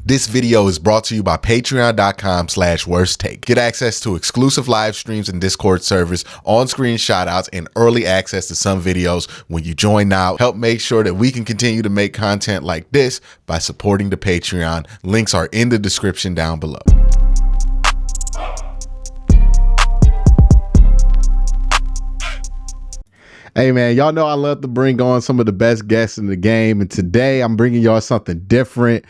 This video is brought to you by patreon.com/worsttake. Get access to exclusive live streams and Discord servers, on-screen shoutouts, and early access to some videos when you join now. Help make sure that we can continue to make content like this by supporting the Patreon. Links are in the description down below. Hey man, y'all know I love to bring on some of the best guests in the game, and today I'm bringing y'all something different.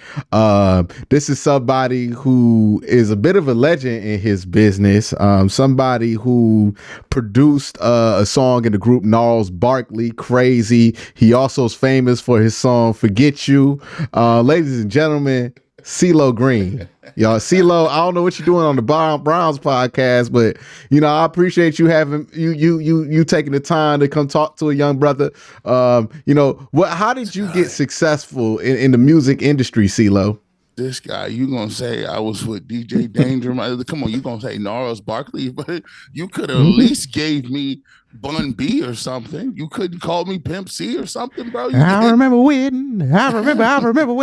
This is somebody who is a bit of a legend in his business. Somebody who produced a song in the group Gnarls Barkley, Crazy. He also is famous for his song Forget You. Ladies and gentlemen, CeeLo Green. Y'all, CeeLo, I don't know what you're doing on the Browns podcast, but you know, I appreciate you having you taking the time to come talk to a young brother. You know, how did you get successful in the music industry, CeeLo? This guy, you gonna say I was with DJ Danger? Come on, you gonna say Gnarls Barkley? But you could have at least gave me Bun B or something. You couldn't call me Pimp C or something, bro. I remember when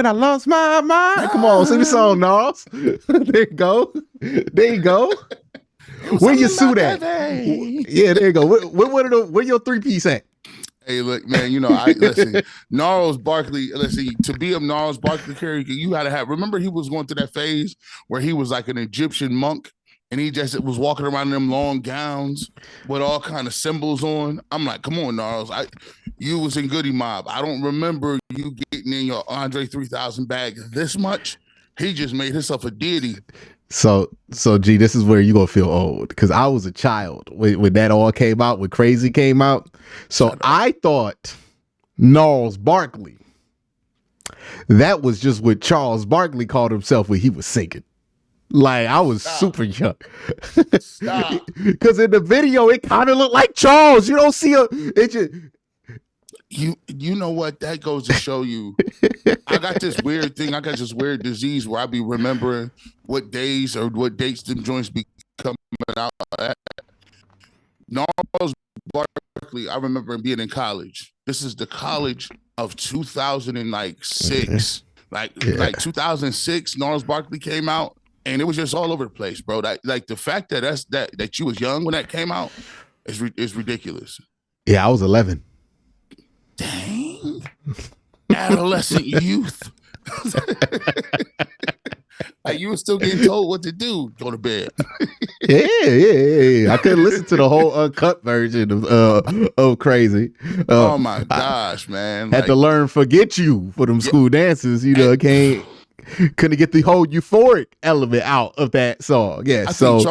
I lost my mind. Come on, sing the song, Gnarls. There you go. There you go. Where your suit at? Yeah, there you go. Where your 3-piece at? Hey, look, man, you know, listen, Gnarls Barkley, to be a Gnarls Barkley character, you had to have, remember he was going through that phase where he was like an Egyptian monk and he just was walking around in them long gowns with all kind of symbols on. I'm like, come on, Gnarls, you was in Goody Mob. I don't remember you getting in your Andre 3000 bag this much. He just made himself a deity. So G, this is where you gonna feel old, because I was a child when that all came out, when Crazy came out. So I thought Gnarls Barkley, that was just what Charles Barkley called himself when he was singing. Like, I was super young. Stop. Because in the video, it kind of looked like Charles. You don't see it just. You know what? That goes to show you. I got this weird thing. I got this weird disease where I be remembering what days or what dates them joints be coming out at. Gnarls Barkley, I remember being in college. This is the college of 2006. Like 2006, Gnarls Barkley came out, and it was just all over the place, bro. Like the fact that you was young when that came out is ridiculous. Yeah, I was 11. Dang. Adolescent youth. Like, you were still getting told what to do. Go to bed. Yeah. I couldn't listen to the whole uncut version of Crazy. Oh my gosh, man. Had to learn Forget You for them school dances. You know, couldn't get the whole euphoric element out of that song. Yeah. I think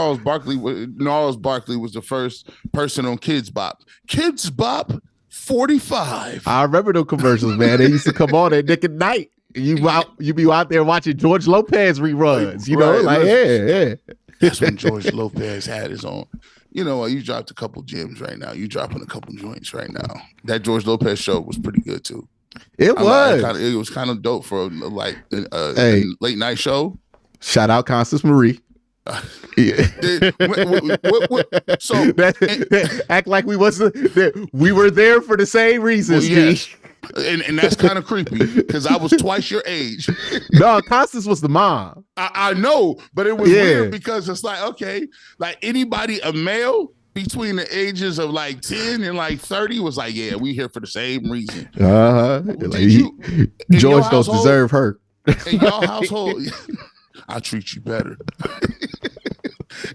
Gnarls Barkley was the first person on Kids Bop. Kids Bop 45. I remember those commercials, man. They used to come on at Nick at Night. You be out there watching George Lopez reruns. You know, like yeah. That's when George Lopez had his own. You know, you dropped a couple gems right now. You dropping a couple joints right now. That George Lopez show was pretty good too. It was. It was kind of dope for like a late night show. Shout out Constance Marie. So act like we were there for the same reasons. Well, yes. And that's kind of creepy because I was twice your age. No, Constance was the mom. I know, but it was weird because it's like, okay, like anybody, a male between the ages of like 10 and like 30 was like, yeah, we here for the same reason. George don't deserve her. In your household, I'll treat you better.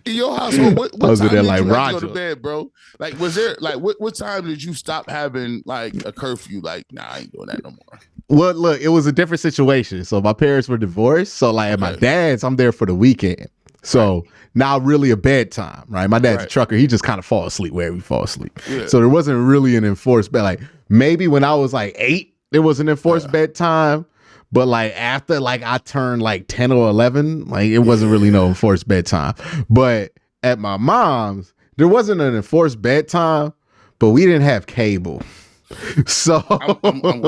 In your household, what time did you have to go to bed, bro? Like, was there like what time did you stop having like a curfew? Like, nah, I ain't doing that no more. Well, look, it was a different situation. So my parents were divorced. So like at my dad's, I'm there for the weekend. So now really a bedtime, right? My dad's a trucker. He just kind of fall asleep wherever he fall asleep. Yeah. So there wasn't really an enforced bed. Like maybe when I was like 8, there was an enforced bedtime. But like after like I turned like 10 or 11, like it wasn't really no enforced bedtime. But at my mom's, there wasn't an enforced bedtime, but we didn't have cable. So I'm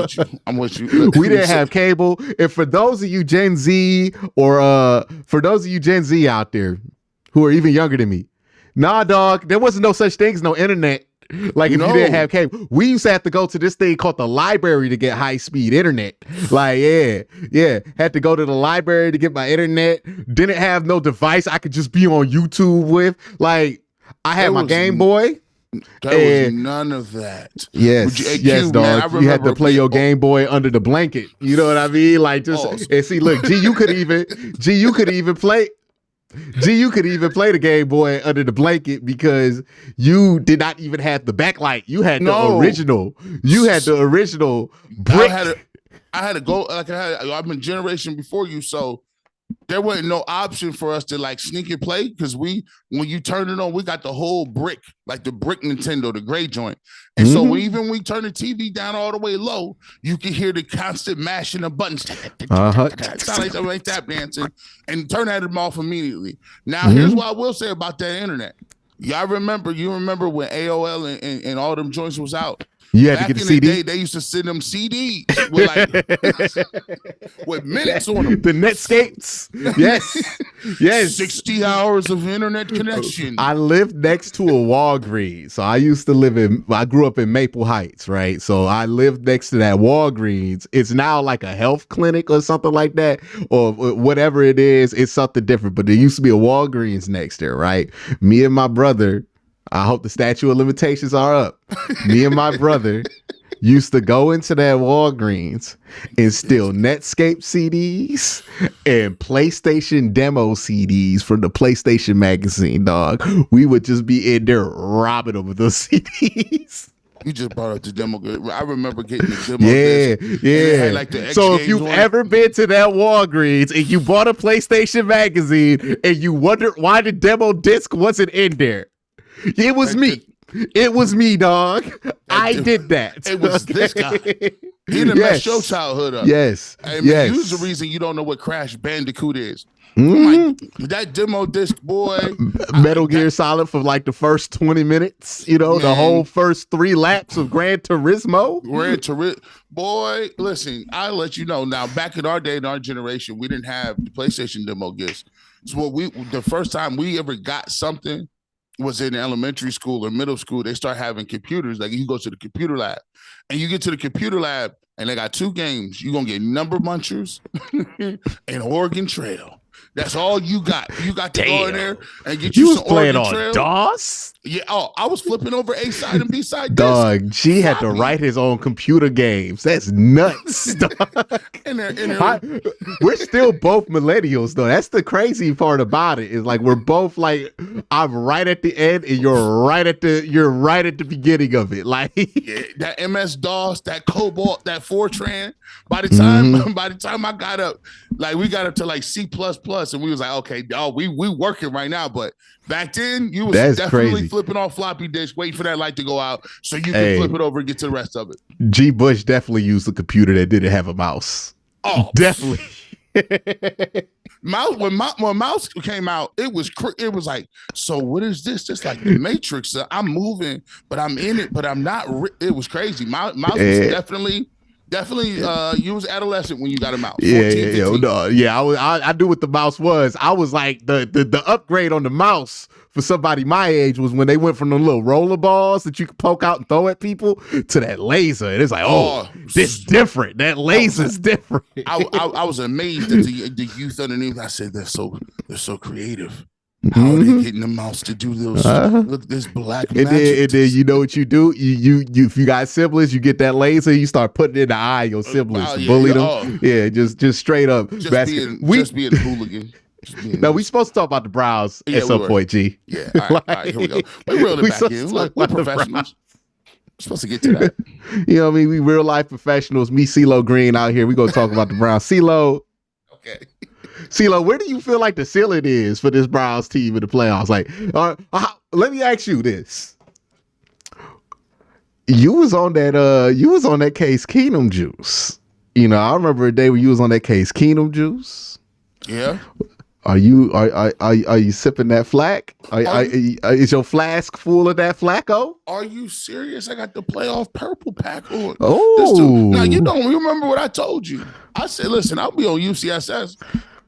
with you. We didn't have cable. And for those of you Gen Z or for those of you Gen Z out there who are even younger than me, nah, dog, there wasn't no such thing as no internet Like if you didn't No. have cable, we used to have to go to this thing called the library to get high speed internet. Like yeah, had to go to the library to get my internet. Didn't have no device I could just be on YouTube with. Like I had my Game Boy. There was none of that. Yes, Q, dog. man, I you had to play your Game Boy under the blanket. You know what I mean? Like just and see, look, you could even play. You could even play the Game Boy under the blanket because you did not even have the backlight. You had the original. You had the original brick. I had to go. Like I've been generation before you, so there wasn't no option for us to like sneak and play because when you turn it on, we got the whole brick, like the brick Nintendo, the gray joint. And so even when we turn the TV down all the way low, you can hear the constant mashing of buttons. Sound like tap dancing, and turn that off immediately. Now, here's what I will say about that internet. You remember when AOL and all them joints was out? You had to get the CD. Day, they used to send them CDs with minutes on them. The Netscapes. Yes. 60 hours of internet connection. I lived next to a Walgreens. So I grew up in Maple Heights, right? So I lived next to that Walgreens. It's now like a health clinic or something like that, or whatever it is. It's something different. But there used to be a Walgreens next there, right? Me and my brother, I hope the statute of limitations are up. Me and my brother used to go into that Walgreens and steal Netscape CDs and PlayStation demo CDs from the PlayStation magazine, dog. We would just be in there robbing them with those CDs. You just brought up the demo. I remember getting the demo. Yeah. Like the so if you've ever been to that Walgreens and you bought a PlayStation magazine and you wondered why the demo disc wasn't in there, it was me. It was me, dog. I did that. It was this guy. He done messed your childhood up. Yes. Hey, man, Use the reason you don't know what Crash Bandicoot is. Like, that demo disc, boy. Metal Gear Solid for like the first 20 minutes, the whole first 3 laps of Gran Turismo. Boy, listen, I'll let you know. Now, back in our day, in our generation, we didn't have the PlayStation demo discs. So the first time we ever got something was in elementary school or middle school. They start having computers. Like you go to the computer lab and you get to the computer lab and they got 2 games. You're going to get Number Munchers and Oregon Trail. That's all you got. You got to go in there and get you some playing Oregon on Trail. DOS? Yeah. Oh, I was flipping over A side and B side. Dog, G had to write his own computer games. That's nuts. Dog. We're still both millennials, though. That's the crazy part about it. Is like we're both like I'm right at the end, and you're right at the beginning of it. Like that MS DOS, that Cobalt, that Fortran. By the time I got up, like we got up to like C++, and we was like, okay, dog, we working right now. But back then, you was definitely crazy. Flipping off floppy disk, waiting for that light to go out so you can flip it over and get to the rest of it. G. Bush definitely used a computer that didn't have a mouse. Oh, definitely. When mouse came out, it was like, so what is this? It's like the Matrix. I'm moving, but I'm in it, but I'm not. It was crazy. Mouse was definitely. You was adolescent when you got a mouse. 14, I knew what the mouse was. I was like the upgrade on the mouse for somebody my age was when they went from the little roller balls that you could poke out and throw at people to that laser. And it's like, this different. That laser's different. I was amazed at the youth underneath. I said they're so creative. How are they getting the mouse to do those? Look, this black magic. And then you know what you do? You if you got siblings, you get that laser. You start putting it in the eye of your siblings, bully them. Yeah, just straight up. Just being a hooligan. No, we supposed to talk about the Browns at some point, G. Yeah, all right, here we go. We reel it back in. Look, we're professionals. We're supposed to get to that. You know what I mean? We real life professionals. Me, CeeLo Green out here. We gonna talk about the Browns. CeeLo. Okay. CeeLo, where do you feel like the ceiling is for this Browns team in the playoffs? Like, let me ask you this: you was on that Case Keenum juice. I remember a day when you was on that Case Keenum juice. Yeah. Are you sipping that flack? Is your flask full of that Flacco? Are you serious? I got the playoff purple pack on. Oh, now you don't remember what I told you. I said, listen, I'll be on UCSS.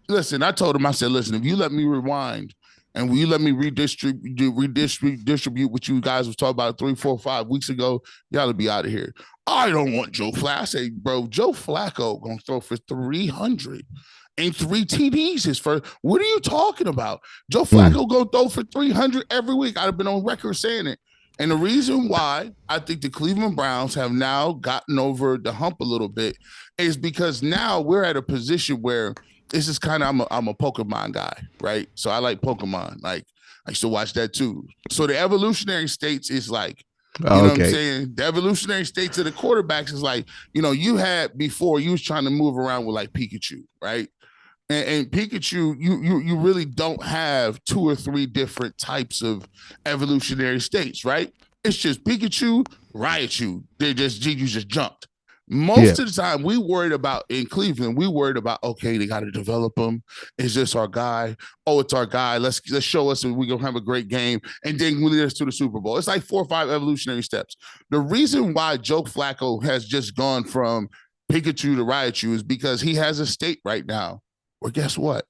Listen, I told him, I said, listen, if you let me rewind And will you let me redistribute what you guys was talking about 3, 4, 5 weeks ago? Y'all to be out of here. I don't want Joe Flacco. I say, bro, Joe Flacco gonna throw for 300 and 3 TDs his first. What are you talking about? Joe Flacco gonna throw for 300 every week. I've been on record saying it. And the reason why I think the Cleveland Browns have now gotten over the hump a little bit is because now we're at a position where this is kind of, I'm a Pokemon guy, right? So I like Pokemon. Like, I used to watch that too. So the evolutionary states is like, you know what I'm saying? The evolutionary states of the quarterbacks is like, you had before, you was trying to move around with like Pikachu, right? And Pikachu, you really don't have 2 or 3 different types of evolutionary states, right? It's just Pikachu, Raichu. You just jumped. Most of the time, we worried about in Cleveland. We worried about, okay, they got to develop him. Is this our guy? Oh, it's our guy. Let's show us and we're gonna have a great game, and then we lead us to the Super Bowl. It's like 4 or 5 evolutionary steps. The reason why Joe Flacco has just gone from Pikachu to Raichu is because he has a state right now. Well, guess what?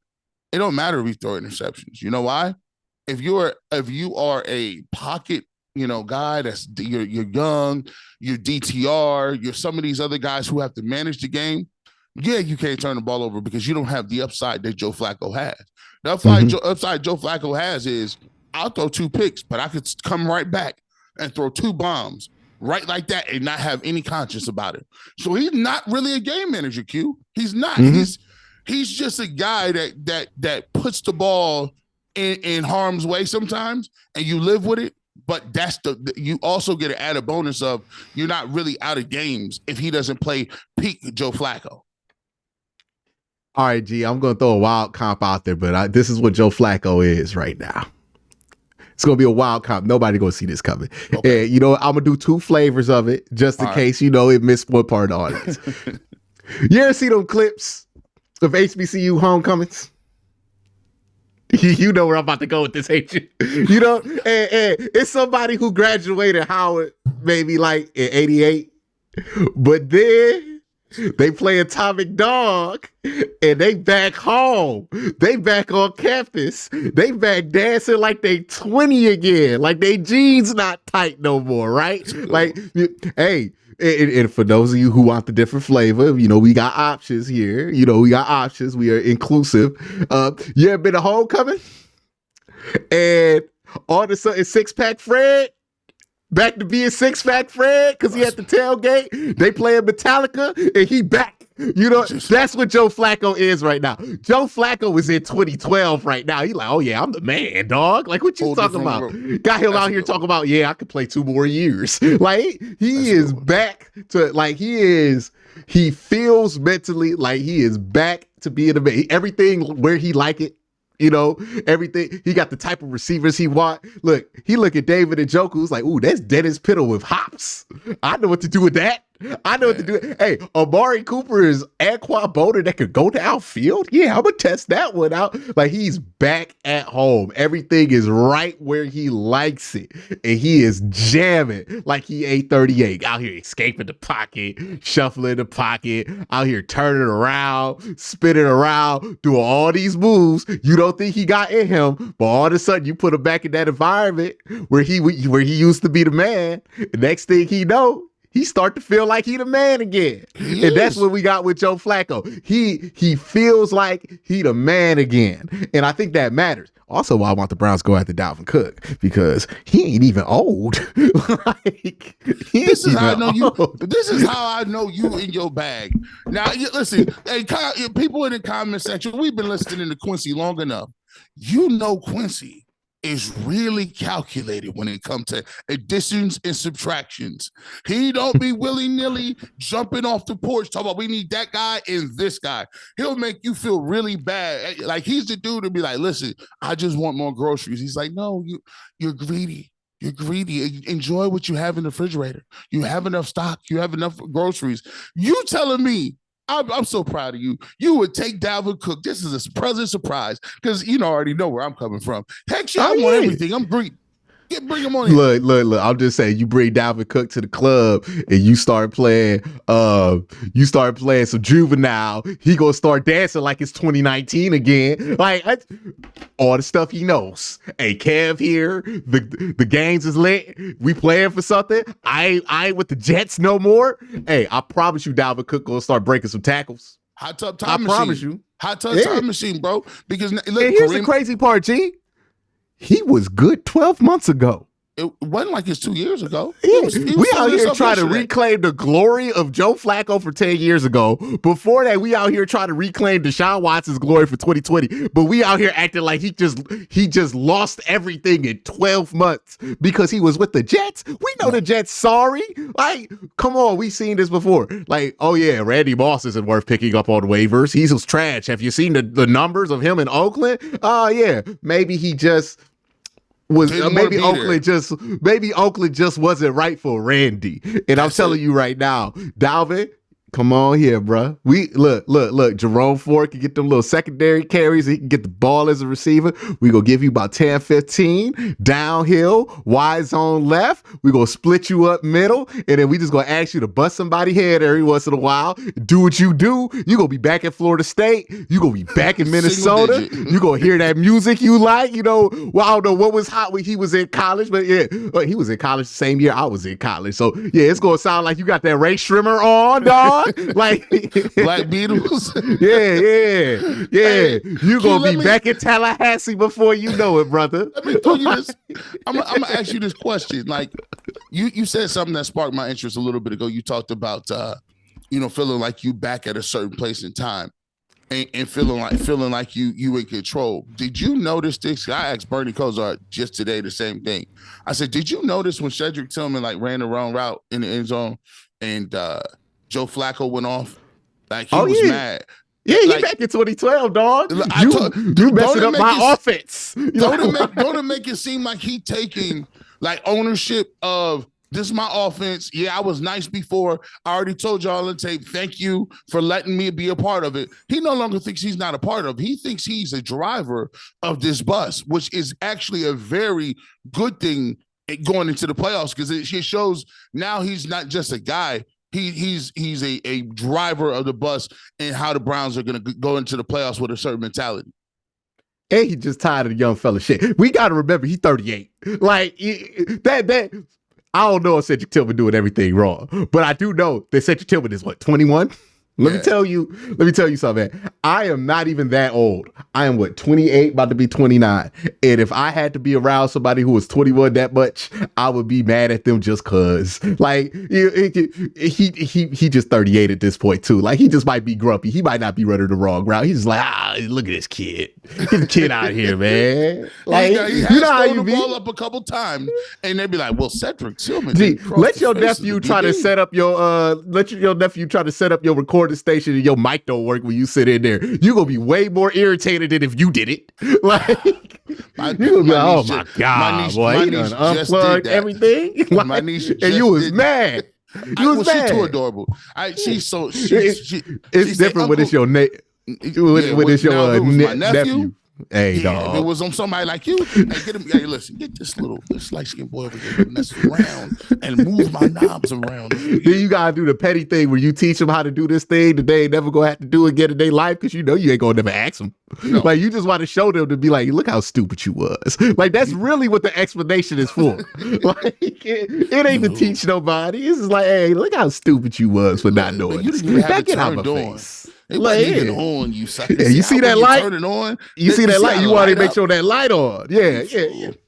It don't matter if you throw interceptions. You know why? If you are a pocket, guy that's you're young, you're DTR, you're some of these other guys who have to manage the game. Yeah, you can't turn the ball over because you don't have the upside that Joe Flacco has. The upside Joe Flacco has is I'll throw 2 picks, but I could come right back and throw 2 bombs right like that and not have any conscience about it. So he's not really a game manager, Q. He's not. He's just a guy that puts the ball in harm's way sometimes, and you live with it. But you also get an added bonus of you're not really out of games if he doesn't play peak Joe Flacco. All right, G, I'm going to throw a wild comp out there, but this is what Joe Flacco is right now. It's going to be a wild comp. Nobody going to see this coming. Okay. And, I'm going to do 2 flavors of it just in case, it missed one part of the audience. You ever see them clips of HBCU homecomings? You know where I'm about to go with this, ain't you? And it's somebody who graduated Howard maybe like in 88, but then they play Atomic Dog and they back home. They back on campus. They back dancing like they 20 again, like they jeans not tight no more, right? Like, hey, and for those of you who want the different flavor, we got options here. We got options. We are inclusive. You ever been to homecoming? And all of a sudden, 6-pack Fred back to being 6-pack Fred because he at the tailgate. They playing Metallica and he back. That's what Joe Flacco is right now. Joe Flacco is in 2012 right now. He like, oh yeah, I'm the man, dog. Like, what you talking about? Got him out here talking about, yeah, I could play 2 more years. Like, he is back to, like, he feels mentally like he is back to being a man. Everything where he like it. Everything. He got the type of receivers he want. Look, he look at David and Njoku, who's like, ooh, that's Dennis Piddle with hops. I know what to do with that. I know what to do. Hey, Amari Cooper is Anquan Boldin that could go to outfield. Yeah, I'm going to test that one out. Like, he's back at home. Everything is right where he likes it. And he is jamming like he 838. Out here escaping the pocket, shuffling the pocket, out here turning around, spinning around, doing all these moves. You don't think he got in him, but all of a sudden you put him back in that environment where he used to be the man. The next thing he know, he start to feel like he the man again. And that's what we got with Joe Flacco. He feels like he the man again. And I think that matters. Also, why I want the Browns to go after Dalvin Cook, because he ain't even old. This is how I know you in your bag. Now, listen, hey, people in the comment section, we've been listening to Quincy long enough. Quincy is really calculated when it comes to additions and subtractions. He don't be willy-nilly jumping off the porch talking about we need that guy and this guy. He'll make you feel really bad. Like, he's the dude to be like, listen, I just want more groceries. He's like, no, you're greedy. You're greedy. Enjoy what you have in the refrigerator. You have enough stock. You have enough groceries. You telling me, I'm so proud of you. You would take Dalvin Cook. This is a pleasant surprise because already know where I'm coming from. Heck, I want everything. I'm greedy. Bring him on in. Look. I'm just saying, you bring Dalvin Cook to the club and you start playing some Juvenile. He gonna start dancing like it's 2019 again. All the stuff he knows. Hey, Kev here. The games is lit. We playing for something. I ain't with the Jets no more. Hey, I promise you, Dalvin Cook gonna start breaking some tackles. Hot tub time machine. I promise you. Hot tub time machine, bro. Because look, and here's the crazy part, G. He was good 12 months ago. It wasn't like it's 2 years ago. Yeah. We out here trying to reclaim the glory of Joe Flacco for 10 years ago. Before that, we out here trying to reclaim Deshaun Watson's glory for 2020. But we out here acting like he just lost everything in 12 months because he was with the Jets. We know the Jets sorry. Like, come on, we seen this before. Like, oh yeah, Randy Moss isn't worth picking up on waivers. He's trash. Have you seen the numbers of him in Oakland? Oh yeah, maybe he just maybe Oakland just wasn't right for Randy. And I'm telling you right now, Dalvin, come on here, bro. We look. Jerome Ford can get them little secondary carries. He can get the ball as a receiver. We gonna give you about 10, 15 downhill, wide zone left. We gonna split you up middle, and then we just gonna ask you to bust somebody head every once in a while. Do what you do. You gonna be back at Florida State. You gonna be back in Minnesota. You gonna hear that music you like. You know, well, I don't know what was hot when he was in college, but yeah, he was in college the same year I was in college. So yeah, it's gonna sound like you got that Ray Shrimmer on, dog. Like Black Beatles. Yeah. Hey, you gonna be back in Tallahassee before you know it, brother. Let me tell you this. I'm gonna ask you this question. Like, you said something that sparked my interest a little bit ago. You talked about feeling like you back at a certain place in time and feeling like you in control. Did you notice this? I asked Bernie Kosar just today the same thing. I said, did you notice when Cedric Tillman ran the wrong route in the end zone and Joe Flacco went off? Like, he was mad. Yeah, he back in 2012, dog. You messing up my offense. Don't it make it seem like he taking like ownership of this is my offense. Yeah, I was nice before. I already told y'all on tape, thank you for letting me be a part of it. He no longer thinks he's not a part of it. He thinks he's a driver of this bus, which is actually a very good thing going into the playoffs because it shows now he's not just a guy. He's a driver of the bus and how the Browns are going to go into the playoffs with a certain mentality. And he just tired of the young fella shit. We got to remember he's 38. Like that. I don't know if Cedric Tillman doing everything wrong, but I do know that Cedric Tillman is 21. Let me tell you something, man. I am not even that old. I am 28, about to be 29. And if I had to be around somebody who was 21 that much, I would be mad at them just cause. Like he just 38 at this point too. Like he just might be grumpy. He might not be running the wrong route. He's just like, look at this kid. Get the kid out of here, man. Like he has thrown the ball up a couple times, and they'd be like, "Well, Cedric Tillman." Let your nephew try to set up your recording station and your mic don't work when you sit in there. You're gonna be way more irritated than if you did it. Like you're gonna be like, oh my God, boy, he done unplugged everything. Like, my niece and you was mad. You was mad. She's too adorable. It's different when it's your when it's your nephew. Hey, dog. If it was on somebody like you, hey, listen, get this light-skinned boy over here to mess around and move my knobs around. Then you gotta do the petty thing where you teach them how to do this thing that they ain't never gonna have to do again in their life because you know you ain't gonna never ask them. No. Like you just want to show them to be like, look how stupid you was. Like that's really what the explanation is for. Like it ain't to teach nobody. It's just like, hey, look how stupid you was for not knowing. You didn't even have it turned on. It wasn't even on, you sucker. Yeah, you see that light? Turn it on. You see that light? You want to make sure that light on. Yeah.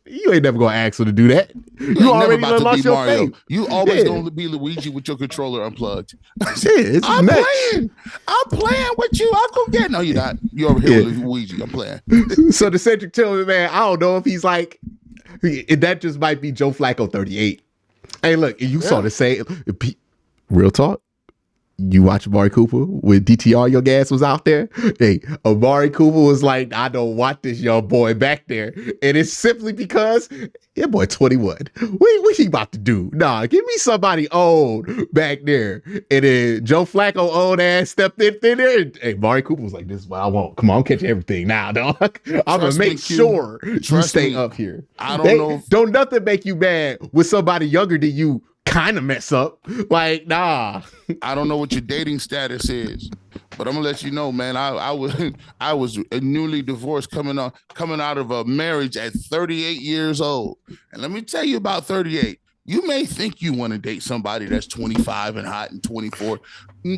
You ain't never gonna ask her to do that. You already lost your faith. You always gonna be Luigi with your controller unplugged. It's I'm playing with you, Uncle Get. No, you're not. You're over here with Luigi. I'm playing. So the Cedric Tillman, man, I don't know if he's like that. Just might be Joe Flacco 38. Hey, look, you saw the same. Real talk. You watch Amari Cooper with DTR, your gas was out there. Hey, Amari Cooper was like, I don't want this young boy back there. And it's simply because your boy 21. What he about to do? Nah, give me somebody old back there. And then Joe Flacco, old ass, stepped in there. And, hey, Amari Cooper was like, this is what I want. Come on, I'm catching everything now, dog. I'm going to make sure you stay up here. I don't know. Don't nothing make you mad with somebody younger than you kind of mess up. Like, nah. I don't know what your dating status is, but I'm gonna let you know, man. I was newly divorced coming out of a marriage at 38 years old. And let me tell you about 38. You may think you want to date somebody that's 25 and hot and 24.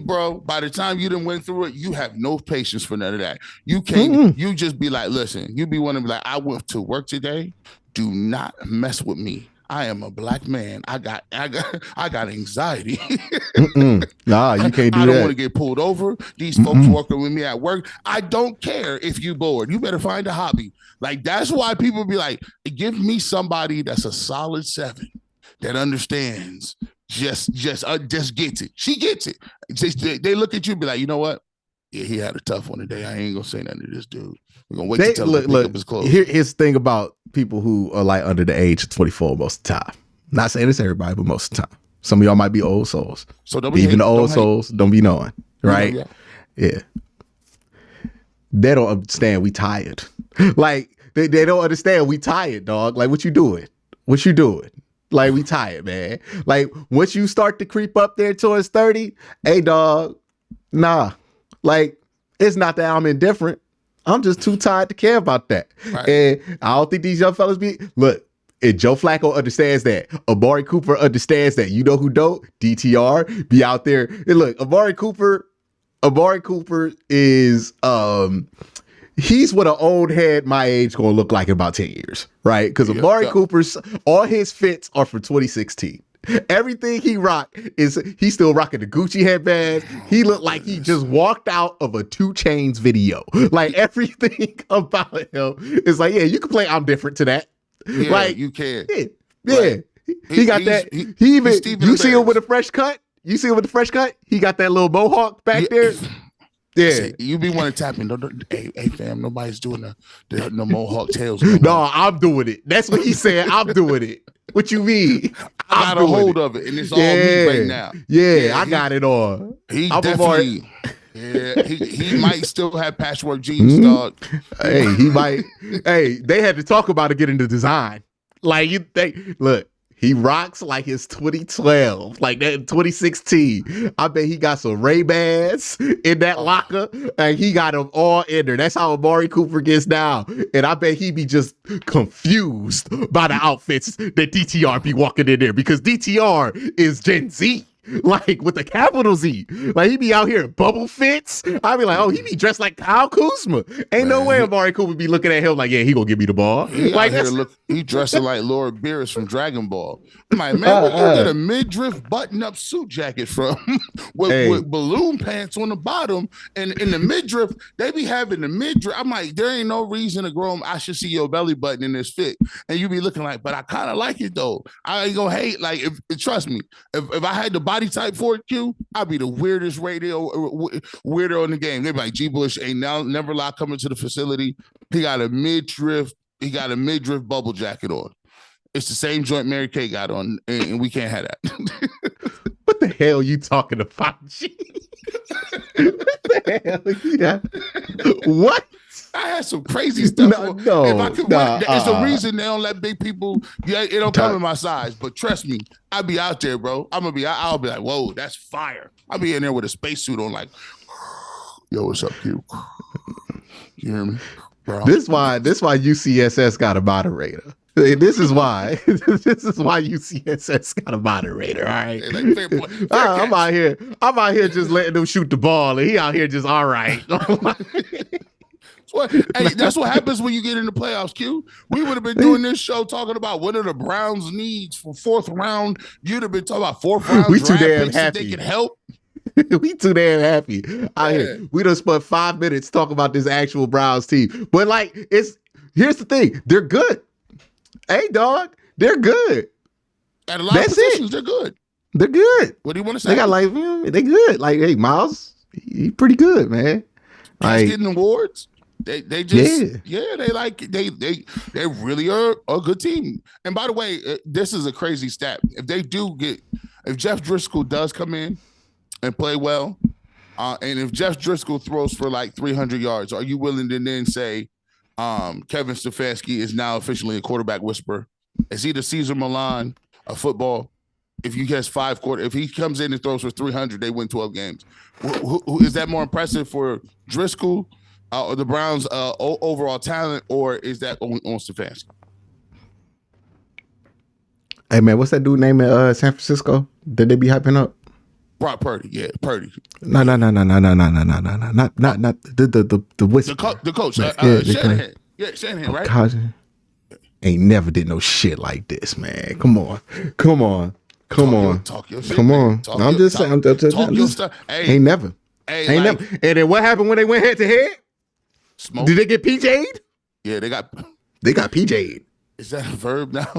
Bro, by the time you done went through it, you have no patience for none of that. You can't, you just be like, listen, you be wanting to be like, I went to work today. Do not mess with me. I am a black man. I got anxiety. Nah, you can't do that. I don't want to get pulled over. These folks working with me at work. I don't care if you bored. You better find a hobby. Like, that's why people be like, give me somebody that's a solid 7 that understands. Just gets it. She gets it. They look at you and be like, you know what? Yeah, he had a tough one today. I ain't gonna say nothing to this dude. We're gonna wait to tell him to pick up his clothes. Here's the thing about people who are like under the age of 24 most of the time. Not saying it's everybody, but most of the time. Some of y'all might be old souls. So don't even the old souls don't be knowing, right? Yeah. They don't understand we tired. Like they don't understand we tired, dog. Like what you doing? What you doing? Like we tired, man. Like once you start to creep up there towards 30, hey dog, nah. Like it's not that I'm indifferent. I'm just too tired to care about that. Right. And I don't think these young fellas look, and Joe Flacco understands that. Amari Cooper understands that. You know who don't? DTR be out there. And look, Amari Cooper is he's what an old head my age gonna look like in about 10 years, right? Because Amari Cooper's all his fits are from 2016. Everything he rock is he's still rocking the Gucci headband. He looked like he just walked out of a 2 Chainz video. Like everything about him is like, yeah, you can play I'm different to that. Yeah, like you can. Yeah. Right. He got that. He even you see him with a fresh cut. You see him with the fresh cut? He got that little mohawk back there. Yeah, see, you be wanting to tap in. Hey, fam, nobody's doing the mohawk tails. No, I'm doing it. That's what he said. I'm doing it. What you mean? I got a hold of it, and it's all me right now. Yeah, I got it on. He definitely. Yeah, he might still have patchwork jeans, dog. Hey, he might. Hey, they had to talk about it getting the design. Like look. He rocks like it's 2012, like that in 2016. I bet he got some Ray-Bans in that locker, and he got them all in there. That's how Amari Cooper gets now. And I bet he be just confused by the outfits that DTR be walking in there because DTR is Gen Z. Like with a capital Z. Like he be out here in bubble fits. I be like, oh, he be dressed like Kyle Kuzma. Ain't no way Amari Cooper be looking at him like, yeah, he gonna give me the ball. He dressing like Lord Beerus from Dragon Ball. I'm like, man, where you get a midriff button-up suit jacket from with balloon pants on the bottom, and in the midriff, they be having the midriff. I'm like, there ain't no reason to grow them. I should see your belly button in this fit. And you be looking like, but I kind of like it though. I ain't gonna hate. Like, trust me, if I had the body type for it, Q, I'd be the weirdest weirdo in the game. They be like, G Bush ain't never allowed coming to the facility. He got a midriff bubble jacket on. It's the same joint Mary Kay got on, and we can't have that. What the hell are you talking about, G? What the hell? Yeah. What? I had some crazy stuff. No, it's the reason they don't let big people. Yeah, it don't come in my size. But trust me, I'll be out there, bro. I'll be like, whoa, that's fire. I'll be in there with a spacesuit on, like, yo, what's up, Q? You hear me, bro? This why UCSS got a moderator. This is why. This is why UCSS got a moderator. All right. I'm out here just letting them shoot the ball, and he out here just all right. Hey, that's what happens when you get in the playoffs, Q. We would have been doing this show talking about what are the Browns needs for 4th round. You'd have been talking about 4th round. We too damn happy. They can help. We too damn happy. We done spent 5 minutes talking about this actual Browns team. But like, here's the thing. They're good. Hey, dog, they're good. At a lot of positions, they're good. They're good. What do you want to say? They got like, they good. Like, hey, Miles, he pretty good, man. Like, getting awards. They just they really are a good team. And by the way, this is a crazy stat. If Jeff Driscoll does come in and play well, and if Jeff Driscoll throws for like 300 yards, are you willing to then say Kevin Stefanski is now officially a quarterback whisperer? Is he the Cesar Milan of football? If he comes in and throws for 300, they win 12 games. Who is that more impressive for Driscoll or the Browns' overall talent, or is that on Stefanski? Hey man, what's that dude name in San Francisco that they be hyping up? Brock Purdy, yeah, Purdy. No, not the whisper. The coach, Shanahan. Yeah, Shanahan, right? God, ain't never did no shit like this, man. Come on. Talk your shit, man. I'm just saying. Talk your stuff. Hey, ain't never. Never. And then what happened when they went head to head? Smoke. Did they get PJ'd? Yeah, they got PJ'd. Is that a verb now?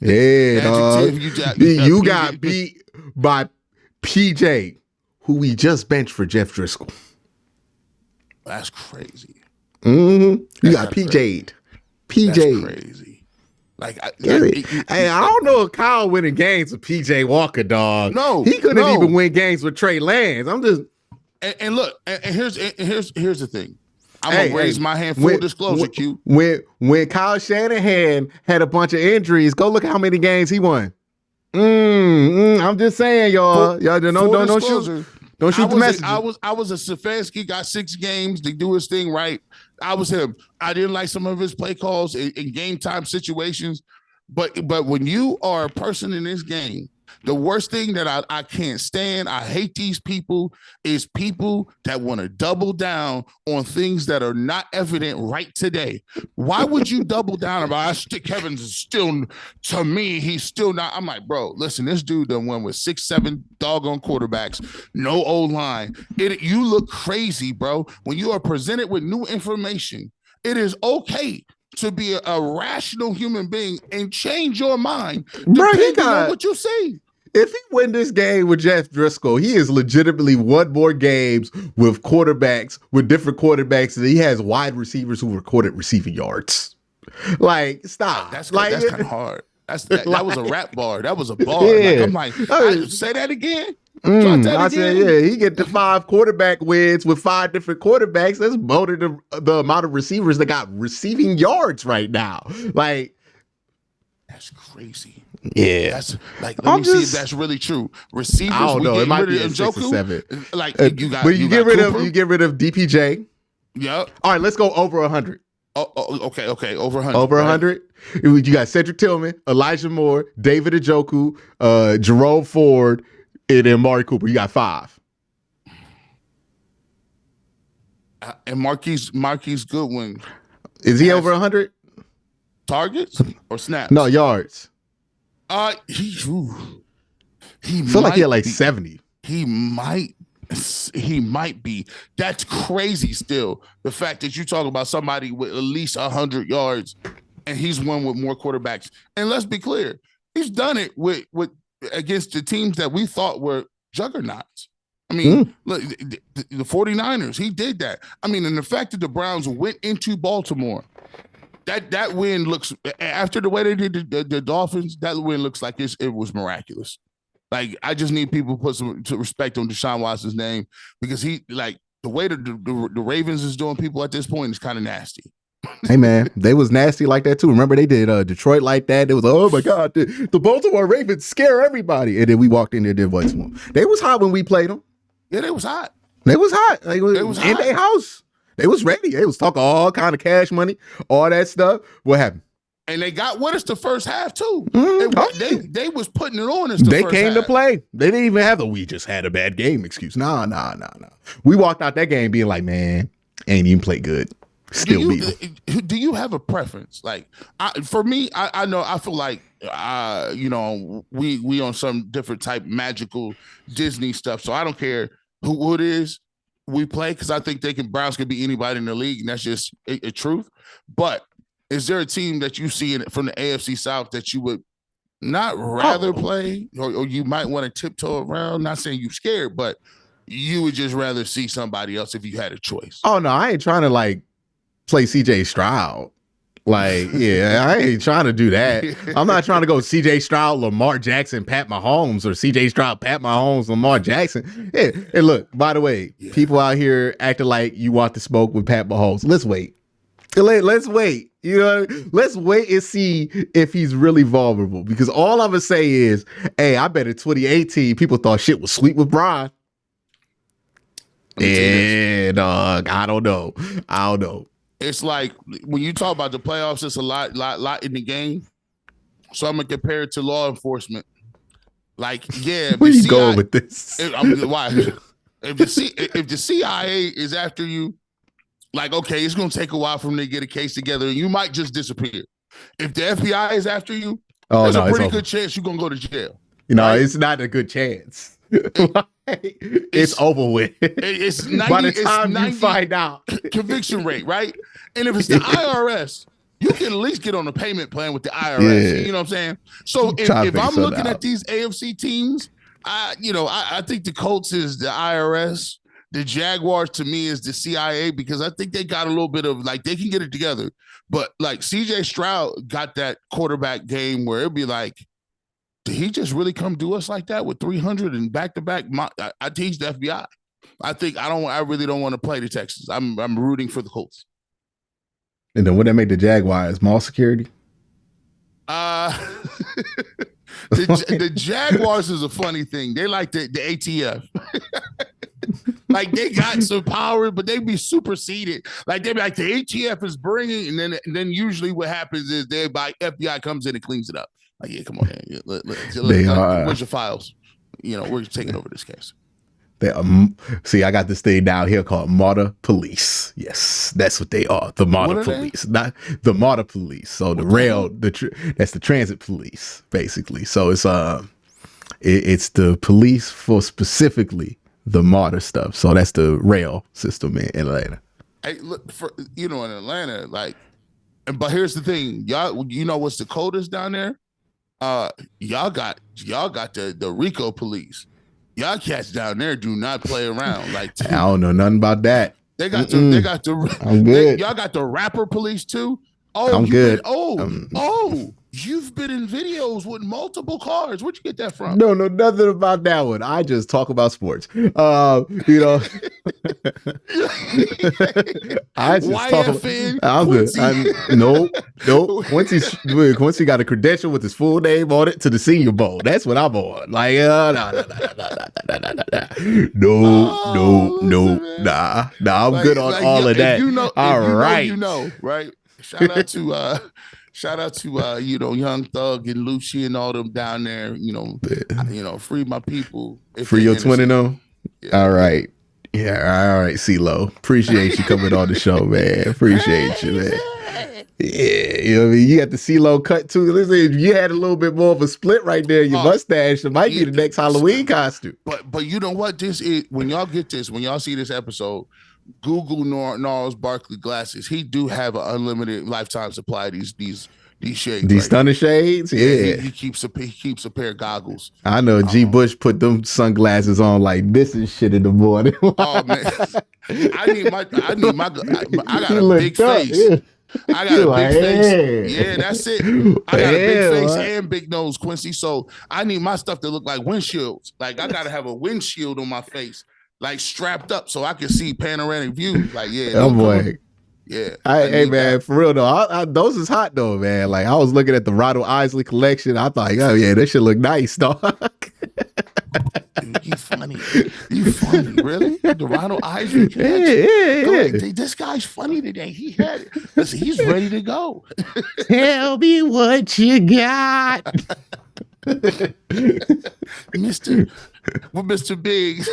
Yeah, dog. You got beat by PJ, who we just benched for Jeff Driscoll. That's crazy. You got PJ'd. That's crazy. I don't know if Kyle winning games with PJ Walker, dog. No, he couldn't even win games with Trey Lance. I'm just and look, and here's the thing. I'm gonna raise my hand. Full disclosure, Q. When Kyle Shanahan had a bunch of injuries, go look how many games he won. I'm just saying, y'all. Y'all don't shoot the message. I was a Stefanski, got 6 games to do his thing right. I was him. I didn't like some of his play calls in game time situations, but when you are a person in this game, the worst thing that I can't stand, I hate these people, is people that want to double down on things that are not evident right today. Why would you double down about Kevin's is still, to me, he's still not. I'm like, bro, listen, this dude done won with 6-7 doggone quarterbacks, no O-line. You look crazy, bro. When you are presented with new information, it is okay to be a rational human being and change your mind depending on what you see. If he win this game with Jeff Driscoll, he is legitimately won more games with different quarterbacks, and he has wide receivers who recorded receiving yards. Like, stop. That's kind of hard. That was a rap bar. That was a bar. Yeah. Say that again. Said, he get the 5 quarterback wins with 5 different quarterbacks. That's more than the amount of receivers that got receiving yards right now. Like, that's crazy. Yeah, that's let me see if that's really true. Receivers, I don't know. It might be a 6 or 7. You get rid of DPJ. Yep. All right, let's go over 100. Okay, over 100. Over 100. You got Cedric Tillman, Elijah Moore, David Njoku, Jerome Ford, and then Amari Cooper. You got 5. And Marquise Goodwin. Is he over 100? Targets or snaps? No, yards. He feel like he had like 70. He might be. That's crazy still. The fact that you talk about somebody with at least 100 yards and he's won with more quarterbacks. And let's be clear, he's done it with against the teams that we thought were juggernauts. I mean, look, the 49ers, he did that. I mean, and the fact that the Browns went into Baltimore, that win looks, after the way they did the Dolphins, that win looks like it was miraculous. Like, I just need people to put some respect on Deshaun Watson's name, because he, like, the way the Ravens is doing people at this point is kind of nasty. Hey man, they was nasty like that too. Remember they did Detroit like that. It was, oh my God, the Baltimore Ravens scare everybody. And then we walked in there and did what? They was hot when we played them. Yeah, they was hot. They was hot. They was in their house. They was ready. They was talking all kind of cash money, all that stuff. What happened? And they got with us the first half too. They was putting it on us. They came to play. They didn't even have we just had a bad game excuse. Nah. We walked out that game being like, man, ain't even play good. Still do you have a preference? Like, for me, I know, I feel like we on some different type magical Disney stuff. So I don't care who it is we play, because I think Browns can be anybody in the league, and that's just a truth. But is there a team that you see from the AFC South that you would not rather play, or you might want to tiptoe around. Not saying you scared, but you would just rather see somebody else if you had a choice. Oh no, I ain't trying to like play CJ Stroud. Like, yeah, I ain't trying to do that. I'm not trying to go CJ Stroud, Lamar Jackson, Pat Mahomes, or CJ Stroud, Pat Mahomes, Lamar Jackson. Yeah. And look, by the way, people out here acting like you want to smoke with Pat Mahomes. Let's wait. Let's wait. You know, let's wait and see if he's really vulnerable. Because all I'm gonna say is, hey, I bet in 2018 people thought shit was sweet with Brian. Yeah, dog. I don't know. It's like when you talk about the playoffs, it's a lot in the game. So I'm gonna compare it to law enforcement. Like, yeah, where you going with this? Why? If the CIA is after you, like, okay, it's gonna take a while for them to get a case together, and you might just disappear. If the FBI is after you, there's a pretty good chance you're gonna go to jail. You know, right? It's not a good chance. It's over with. It's 90, by the time you find out. Conviction rate, right? And if it's the IRS, you can at least get on a payment plan with the IRS. Yeah. You know what I'm saying? So if I'm looking at these AFC teams, I think the Colts is the IRS. The Jaguars to me is the CIA, because I think they got a little bit of, like, they can get it together. But like CJ Stroud got that quarterback game where it'd be like, did he just really come do us like that with 300 and back-to-back? I teach the FBI. I really don't want to play the Texans. I'm rooting for the Colts. And then would that make the Jaguars mall security? The Jaguars is a funny thing. They like the ATF. Like, they got some power, but they be superseded. Like, they be like, the ATF is bringing, and then usually what happens is FBI comes in and cleans it up. Like, yeah, come on, man. Where's your files? We're taking over this case. See, I got this thing down here called Martyr Police. Yes, that's what they are. The Martyr Police, not the Martyr Police. So that's the transit police, basically. So it's the police for specifically the Martyr stuff. So that's the rail system in Atlanta. Hey, look, in Atlanta, like, but here's the thing, y'all. You know what's the coldest down there? Y'all got the Rico police. Y'all cats down there do not play around. Like, I don't know nothing about that. They got the. I'm good. Y'all got the rapper police too. Oh, I'm good. You've been in videos with multiple cars. Where'd you get that from? No, nothing about that one. I just talk about sports. I just YFN, talk. I'm good. Nope. Quincy got a credential with his full name on it to the Senior Bowl. That's what I'm on. Like, no. Nah. I'm good on all of that. All right. Right? Shout out to Young Thug and Lucci and all them down there. Free my people. Free your twin and them. Yeah. All right. Yeah. All right, CeeLo. Appreciate you coming on the show, man. Appreciate you, man. Yeah, you got the CeeLo cut too. Listen, you had a little bit more of a split right there. Your mustache, it might be the next Halloween costume. But you know what? This is, when y'all see this episode, Google Gnarls Barkley glasses. He do have an unlimited lifetime supply of these shades. These stunning shades? Yeah. He keeps a pair of goggles. I know G. Bush put them sunglasses on like this and shit in the morning. Oh man. I got a big face. Yeah. I got a big face. Yeah, that's it. I got a big face and big nose, Quincy. So I need my stuff to look like windshields. Like, I gotta have a windshield on my face, like strapped up, so I can see panoramic views. Like, yeah. Oh boy. Yeah. Hey man, for real though, those is hot though, man. Like, I was looking at the Ronald Isley collection. I thought, oh yeah, that should look nice, dog. Dude, you funny, really? The Ronald Isley collection. Yeah. This guy's funny today. Listen, he's ready to go. Tell me what you got. Mr. Biggs.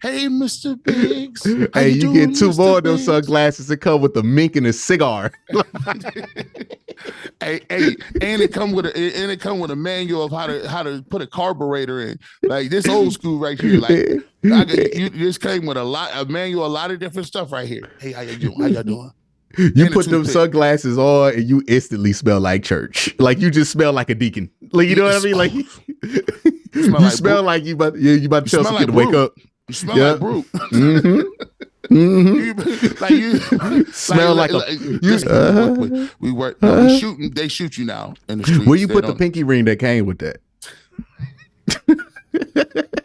Hey, Mr. Biggs. Hey, you get two more of those sunglasses that come with a mink and a cigar. hey, and it come with a manual of how to put a carburetor in. Like, this old school right here. Like, this came with a manual, a lot of different stuff right here. Hey, how y'all doing? You put them sunglasses on and you instantly smell like church. Like, you just smell like a deacon. Like, you know what I mean? Like, you smell like you about to tell some kid to wake up. You smell like brew. Like you smell like we work. No, we shooting. They shoot you now in the streets. Where you put the pinky ring that came with that?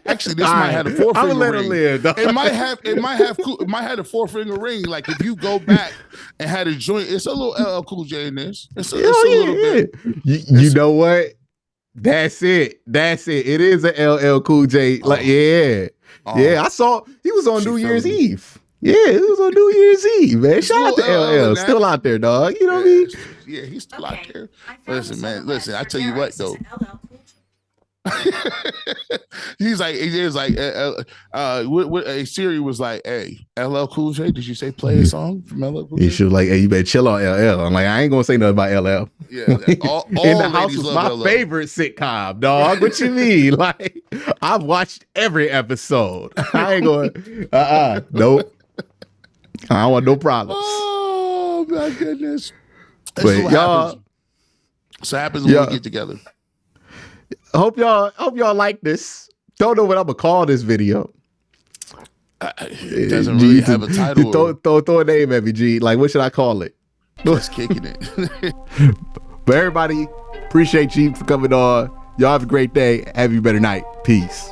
Actually, this might have a 4-finger ring. Let him live, dog. It might have a 4-finger ring. Like if you go back and had a joint, it's a little LL Cool J in this. It's a little bit. You know what? That's it. It is a LL Cool J. Like yeah. I saw he was on New Year's Eve. Yeah, it was on New Year's Eve, man. Shout out to LL. Still out there, dog. You know what I mean? Yeah, he's still out there. Listen, man. Listen, I tell you what, though. He's like, Siri was like, hey, LL Cool J, did you say play a song from LL Cool J? She was like, hey, you better chill on LL. I'm like, I ain't gonna say nothing about LL. Yeah, all In the House was my favorite sitcom, dog. What you mean? Like, I've watched every episode. I ain't going, nope. I don't want no problems. Oh my goodness. But y'all, so happens when we get together. Hope y'all like this. Don't know what I'm gonna call this video. It doesn't really have a title. Throw a name at me, G. Like, what should I call it? Just kicking it. But everybody, appreciate you for coming on. Y'all have a great day. Have a better night. Peace.